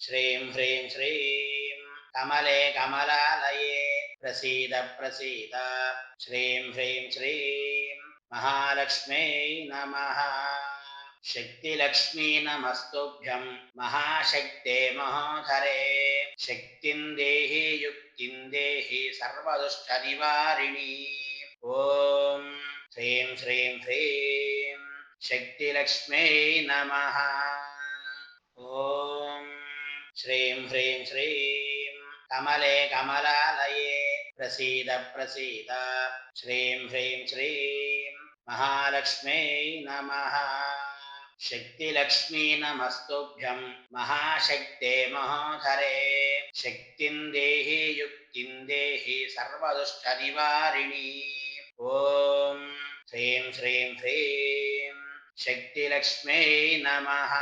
श्रीं ह्रीं श्रीं कमले कमलालये प्रसीद प्रसीद श्रीं ह्रीं श्रीं महालक्ष्म्यै नमः शक्तिलक्ष्मी नमस्तुभ्यं महाशक्ते महोधरे शक्तिं देहि युक्तिं देहि सर्वदुष्टनिवारिणी ॐ ह्रीं श्रीं ह्रीं शक्तिलक्ष्म्यै नमः ॐ श्रीं ह्रीं श्रीं कमले कमलालये प्रसीद प्रसीद श्रीं ह्रीं श्रीं महालक्ष्म्यै नमः शक्तिलक्ष्मी नमस्तुभ्यं महाशक्ते महोधरे शक्तिं देहि युक्तिं देहि सर्वदुष्टनिवारिणी ॐ ह्रीं श्रीं ह्रीं शक्तिलक्ष्म्यै नमः